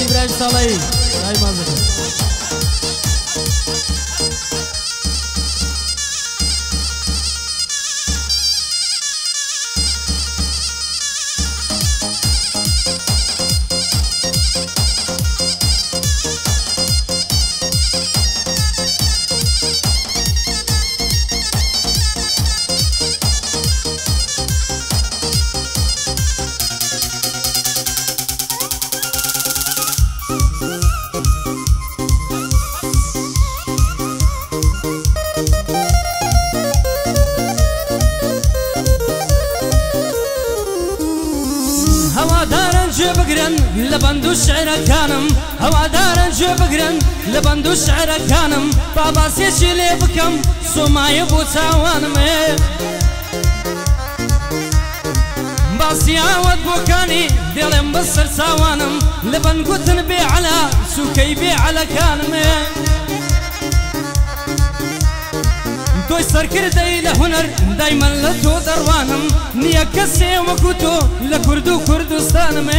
باسی براش ساڵی دای مازەکە بقرن لبندو الشعر كانم هوادارا جو بقرن لبندو الشعر كانم بابا سيشي لي بكم سوما يبو تاوانم باسي عاود بوكاني ديلم بصر تاوانم لبن قوتن بي على سوكي بي على كانم توي سركردي لهنر دايما لتو دروانم نيا كسي وكوتو لكردو كردستانم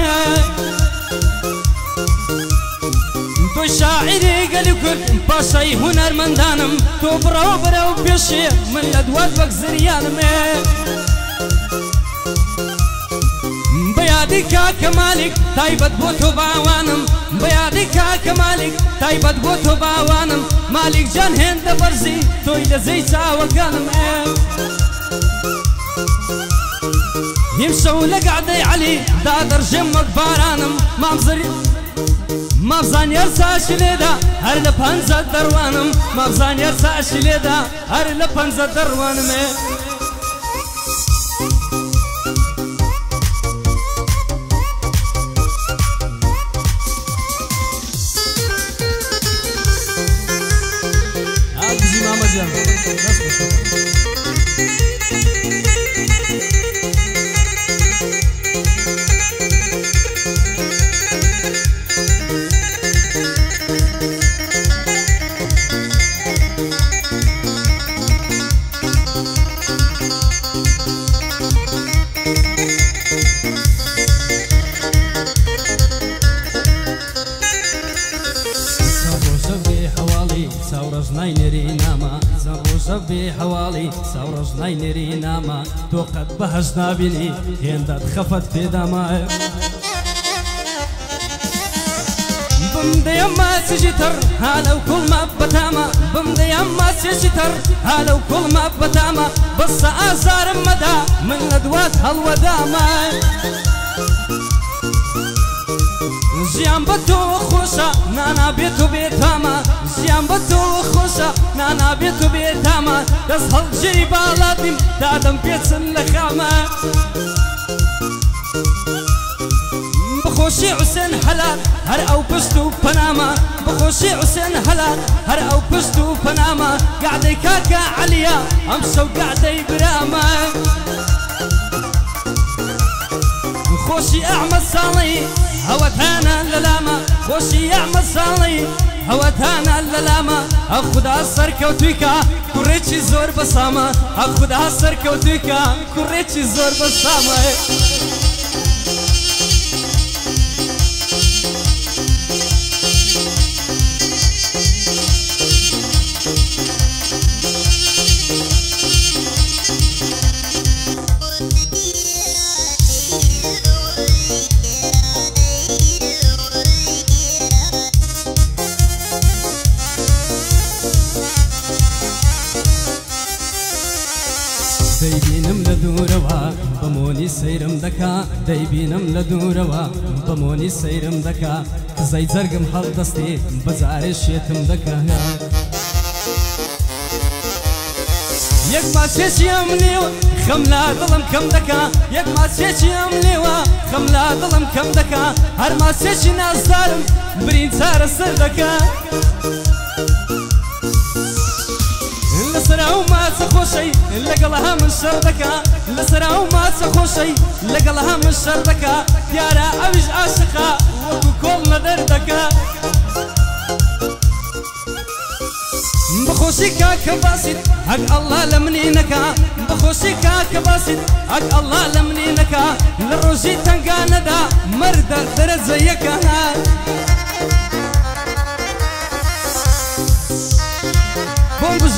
توي شاعري قالي كرد باشاي هنر من دانم تو براو براو بيشي من لدوات بكزريانم بيادي كمالك تايبت بوتو باوانم بيادي كمالك تايبت بوتو باوانم مالك جان هند برزي توي لزيتا وكانم يمشوا لقعدي علي دادر جمك بارانم ما بزان يرساش ليدا هر لبنزة دروانم ما بزان يرساش ليدا هر لبنزة دروانم حوالي ثورة جناينري ناما تو قد بهجنا بني هندات خفت في دماء بمدي ما سجتر هالو كل ما بتاما بمدي ما سجتر هالو كل ما بتاما بس آثار مدى من ندوات هالوداما زيان بتو خوشا نانا بيتو بيتاما زيان بتو خوشا نانا بيتو بيتاما تسهل جري بالاتم دادم بيتسن لخاما بخوشي حسين حلال هر او بشتو بناما بخوشي حسين حلال هر او بشتو بناما قاعدي كاكا عليا امشو قاعدي براما خوشي اعمل صالي هوتانا للاما خوشي اعمل صالي هوتانا الللاما اخذها السركة وتويكا كوريتشي زور بسامة اخذها السركة وتويكا كوريتشي زور بسامة دايبينم لدوروا بموني سيرم دكا دايبينم لدوروا بموني سيرم دكا زي زرقم حل دستي بزار الشيتم دكا يك ما تشي امليوا خملا ظلم كم دكا يك ما تشي امليوا خملا ظلم كم دكا هر ما تشي ناس ظالم برين صار السر دكا لسراو ما تخوشي لقلها من شردكا لسراو ما تخوشي لقلها من شردكا يارا اوج عاشقا وكو كل مدردكا بخوشي كاك باسد حق الله لمنينكا بخوشي كاك باسد حق الله لمنينكا للروجي تنقا ندا مرد درد زيكا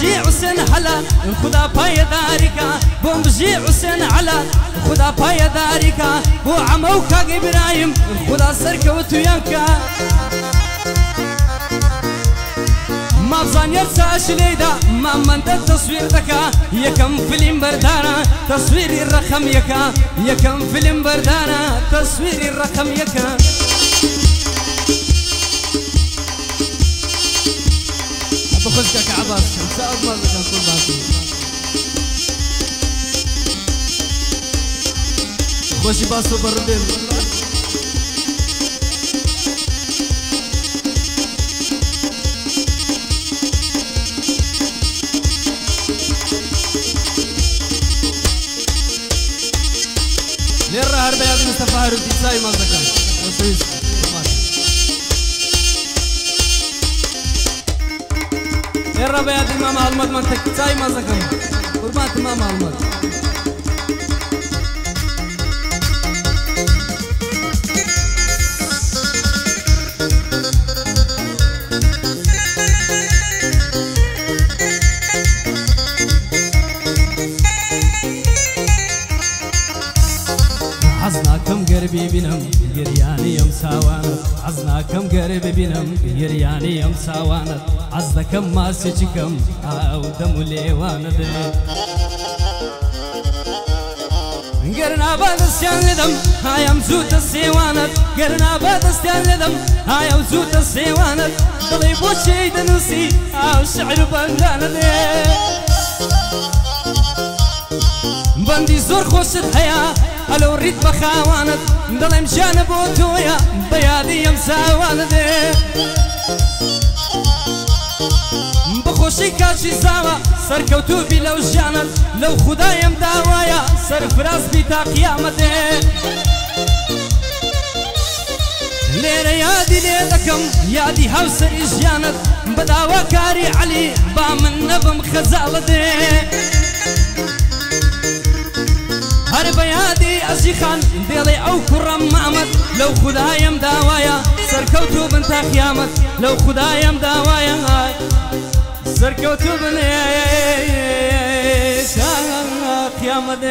بمبژی حسین حلا خدا پایداری کا بمبژی حسین حلا خدا پایداری کا بو عمو کاگ ابراهیم خدا سرکوتو ینکا ما بزانير ساشليدا ما من التصوير ذكا يكم فيلم بردانا تصويري الرقم يكا يكم فيلم بردانا تصويري الرقم يكا أبو خزكك عباس مساء الله لك كل باقي خوشي باسو بردين ليرة هربا يا مصطفى هارون تساي مزكا وسويس ليرة بيا دي ماما المد منتك تساي مزكا قربات ماما المد عزناكم قربي بنم يرياني يم ساوانا عزناكم قربي بنم يرياني يم ساوانا عزناكم ما سيجكم او دم ليوانا قرنا بدستيان لدم هاي مزوت السيوانت قرنا بدستيان لدم هاي مزوت السيوانت ضليب وشي دنسي او شعر بندانا بندي زور خوشت هيا الو ريت بخاوانت ضلم جانب وتويا بيادي يمساوانت بخوشي كاشي زاوا سركوتو بي لو جانت لو خدايم داوايا سر فراس بيتا قيامت ليرة يادي ليدكم يادي هاوسر إجيانت بداوا كاري علي بامن نبم خزالت هر بيادي أزيخان ديلي أو كرم مامت لو خدايم داوايا سركوتو بنت خيامت لو خدايم داوايا سركوتو بنت خيامت